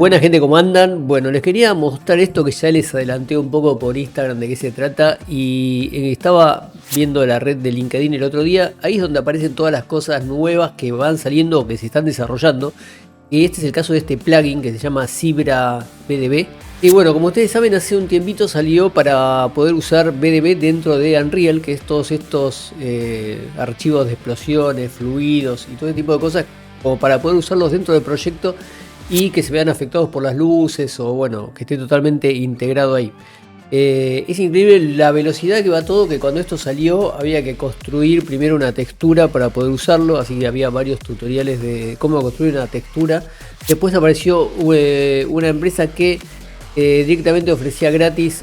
Buena gente, ¿cómo andan? Bueno, les quería mostrar esto que ya les adelanté un poco por Instagram de qué se trata y estaba viendo la red de LinkedIn el otro día, ahí es donde aparecen todas las cosas nuevas que van saliendo o que se están desarrollando. Y este es el caso de este plugin que se llama Zebra BDB. Y bueno, como ustedes saben, hace un tiempito salió para poder usar BDB dentro de Unreal, que es todos estos archivos de explosiones, fluidos y todo ese tipo de cosas, como para poder usarlos dentro del proyecto y que se vean afectados por las luces o bueno, que esté totalmente integrado ahí. Es increíble la velocidad que va todo, que cuando esto salió había que construir primero una textura para poder usarlo, así que había varios tutoriales de cómo construir una textura. Después apareció una empresa que directamente ofrecía gratis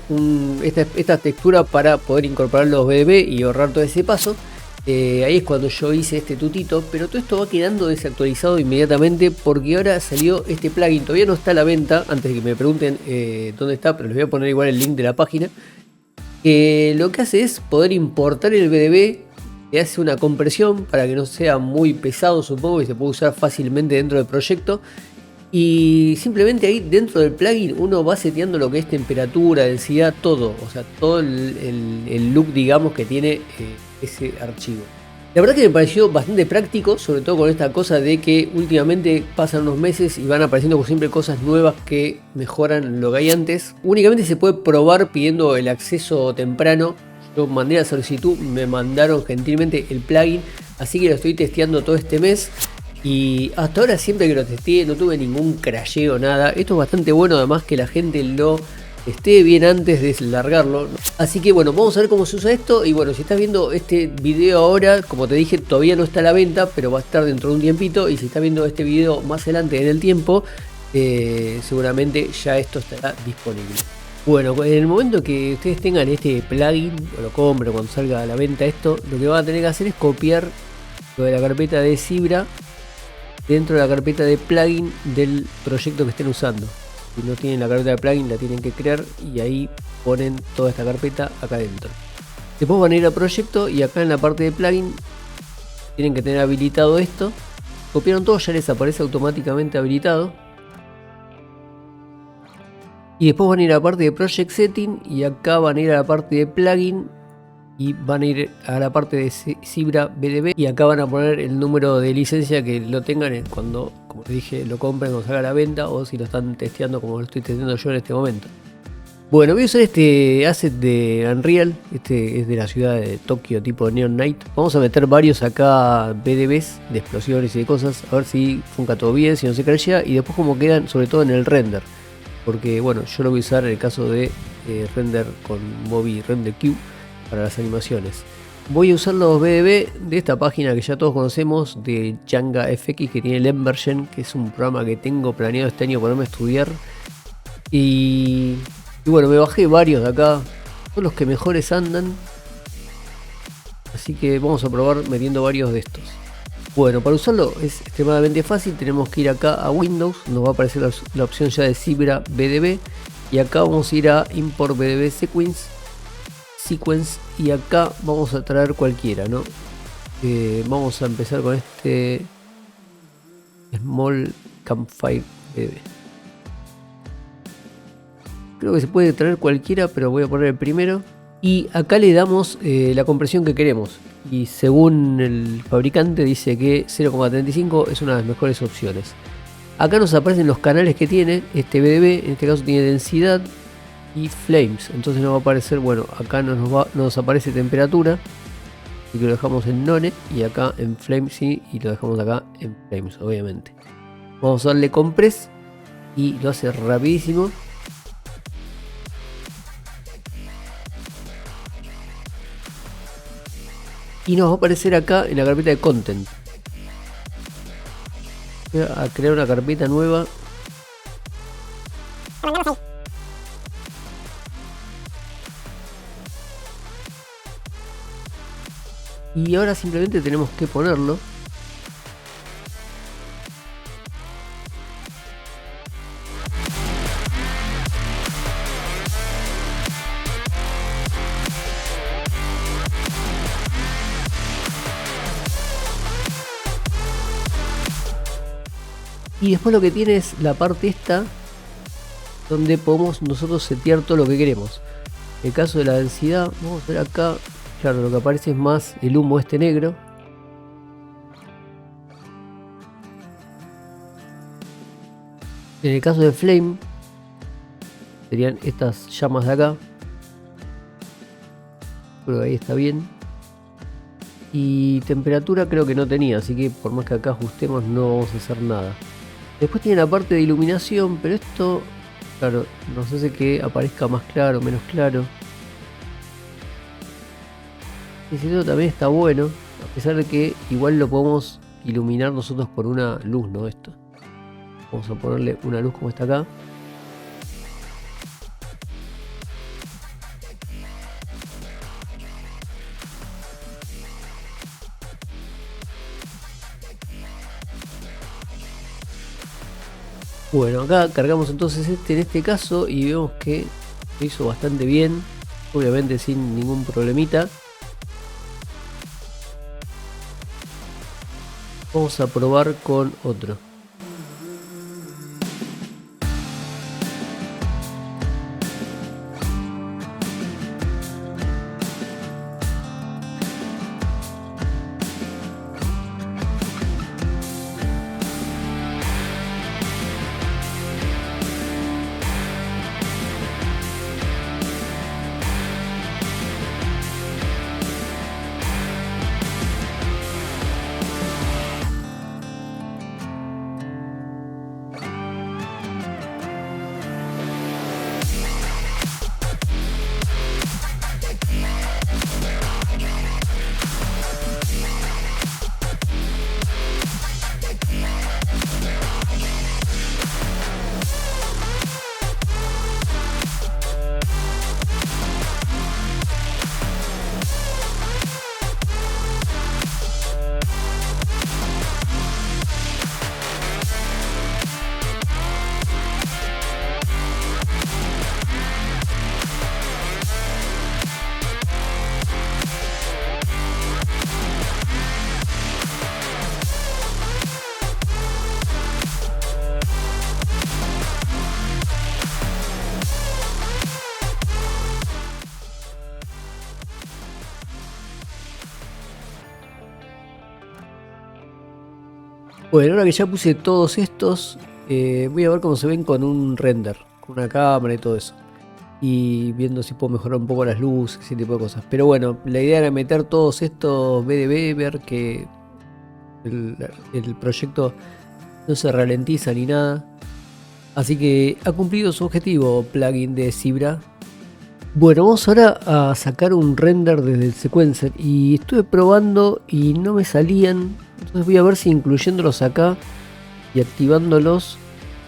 esta textura para poder incorporar los BDB y ahorrar todo ese paso. Ahí es cuando yo hice este tutito, pero todo esto va quedando desactualizado inmediatamente porque ahora salió este plugin. Todavía no está a la venta, antes de que me pregunten dónde está, pero les voy a poner igual el link de la página. Lo que hace es poder importar el BDB, le hace una compresión para que no sea muy pesado, supongo, y se puede usar fácilmente dentro del proyecto. Y simplemente ahí dentro del plugin uno va seteando lo que es temperatura, densidad, todo. O sea, todo el look, digamos, que tiene ese archivo. La verdad que me pareció bastante práctico, sobre todo con esta cosa de que últimamente pasan unos meses y van apareciendo como siempre cosas nuevas que mejoran lo que hay antes. Únicamente se puede probar pidiendo el acceso temprano. Yo mandé la solicitud, me mandaron gentilmente el plugin, así que lo estoy testeando todo este mes. Y hasta ahora siempre que lo testé no tuve ningún crasheo, nada. Esto es bastante bueno, además que la gente lo esté bien antes de largarlo. Así que bueno, vamos a ver cómo se usa esto. Y bueno, si estás viendo este video ahora, como te dije, todavía no está a la venta, pero va a estar dentro de un tiempito. Y si estás viendo este video más adelante en el tiempo, seguramente ya esto estará disponible. Bueno, en el momento que ustedes tengan este plugin, o lo compren cuando salga a la venta esto, lo que van a tener que hacer es copiar lo de la carpeta de Zebra dentro de la carpeta de plugin del proyecto que estén usando. Si no tienen la carpeta de plugin, la tienen que crear y ahí ponen toda esta carpeta acá adentro. Después van a ir a proyecto y acá en la parte de plugin tienen que tener habilitado esto. Copiaron todo, ya les aparece automáticamente habilitado. Y después van a ir a la parte de project setting y acá van a ir a la parte de plugin y van a ir a la parte de Zebra BDB y acá van a poner el número de licencia que lo tengan cuando, como les dije, lo compren o salga a la venta, o si lo están testeando como lo estoy testeando yo en este momento. Bueno, voy a usar este asset de Unreal, este es de la ciudad de Tokio, tipo Neon Night. Vamos a meter varios acá BDBs de explosiones y de cosas, a ver si funca todo bien, si no se crashea, y después cómo quedan, sobre todo en el render. Porque bueno, yo lo voy a usar en el caso de render con Movie Render Queue para las animaciones. Voy a usar los BDB de esta página que ya todos conocemos, de Django FX, que tiene el Embergen, que es un programa que tengo planeado este año ponerme a estudiar. Y bueno, me bajé varios de acá, son los que mejores andan. Así que vamos a probar metiendo varios de estos. Bueno, para usarlo es extremadamente fácil, tenemos que ir acá a Windows, nos va a aparecer la opción ya de Zebra BDB. Y acá vamos a ir a Import BDB Sequence y acá vamos a traer cualquiera, ¿no? Vamos a empezar con este Small Campfire BDB. Creo que se puede traer cualquiera, pero voy a poner el primero. Y acá le damos la compresión que queremos. Y según el fabricante dice que 0,35 es una de las mejores opciones. Acá nos aparecen los canales que tiene este BDB, en este caso tiene densidad y flames, entonces nos va a aparecer, bueno, acá nos aparece temperatura, así que lo dejamos en none, y acá en flames sí, y lo dejamos acá en flames, obviamente. Vamos a darle compress y lo hace rapidísimo. Y nos va a aparecer acá en la carpeta de content. Voy a crear una carpeta nueva. Y ahora simplemente tenemos que ponerlo. Y después lo que tiene es la parte esta donde podemos nosotros setear todo lo que queremos. En el caso de la densidad, vamos a ver acá, claro, lo que aparece es más el humo este negro. En el caso de Flame, serían estas llamas de acá. Creo que ahí está bien. Y temperatura creo que no tenía, así que por más que acá ajustemos no vamos a hacer nada. Después tiene la parte de iluminación, pero esto, claro, nos hace que aparezca más claro, menos claro. Y esto también está bueno, a pesar de que igual lo podemos iluminar nosotros por una luz, ¿no? Esto. Vamos a ponerle una luz como está acá. Bueno, acá cargamos entonces este en este caso y vemos que lo hizo bastante bien, obviamente sin ningún problemita. Vamos a probar con otro. Bueno, ahora que ya puse todos estos, voy a ver cómo se ven con un render, con una cámara y todo eso. Y viendo si puedo mejorar un poco las luces, ese tipo de cosas. Pero bueno, la idea era meter todos estos BDB, ver que el proyecto no se ralentiza ni nada. Así que ha cumplido su objetivo, plugin de Zebra. Bueno, vamos ahora a sacar un render desde el sequencer y estuve probando y no me salían. Entonces voy a ver si incluyéndolos acá y activándolos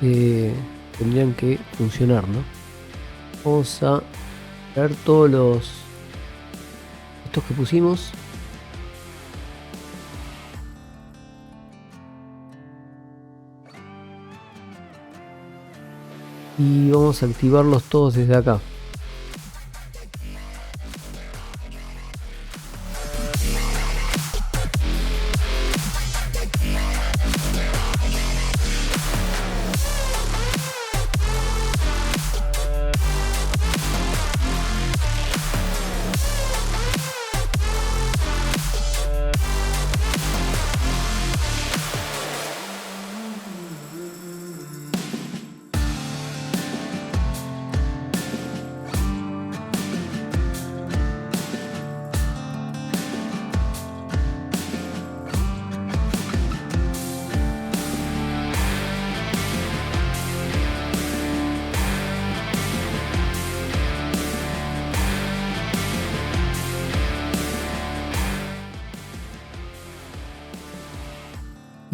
tendrían que funcionar, ¿no? Vamos a ver todos estos que pusimos. Y vamos a activarlos todos desde acá.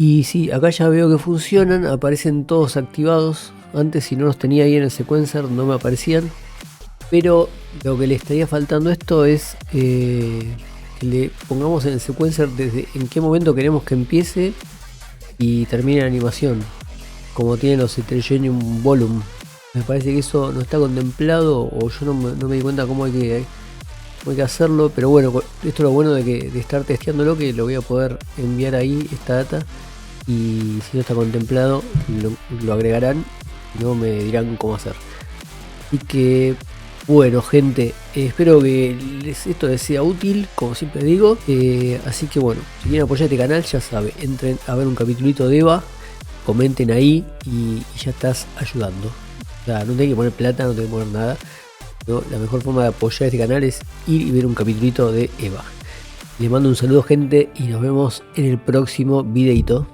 Y sí, acá ya veo que funcionan, aparecen todos activados. Antes si no los tenía ahí en el sequencer no me aparecían. Pero lo que le estaría faltando a esto es que le pongamos en el sequencer desde en qué momento queremos que empiece y termine la animación. Como tienen los Heterogeneous Volume. Me parece que eso no está contemplado o yo no me di cuenta cómo hay que hacerlo. Pero bueno, esto es lo bueno de estar testeándolo, que lo voy a poder enviar ahí esta data. Y si no está contemplado lo agregarán y luego me dirán cómo hacer. Así que bueno, gente, espero que esto les sea útil, como siempre digo. Así que bueno, si quieren apoyar este canal, ya saben, entren a ver un capitulito de Eva, comenten ahí y ya estás ayudando. O sea, no tenés que poner plata, no tenés que poner nada, ¿no? La mejor forma de apoyar este canal es ir y ver un capitulito de Eva. Les mando un saludo, gente, y nos vemos en el próximo videito.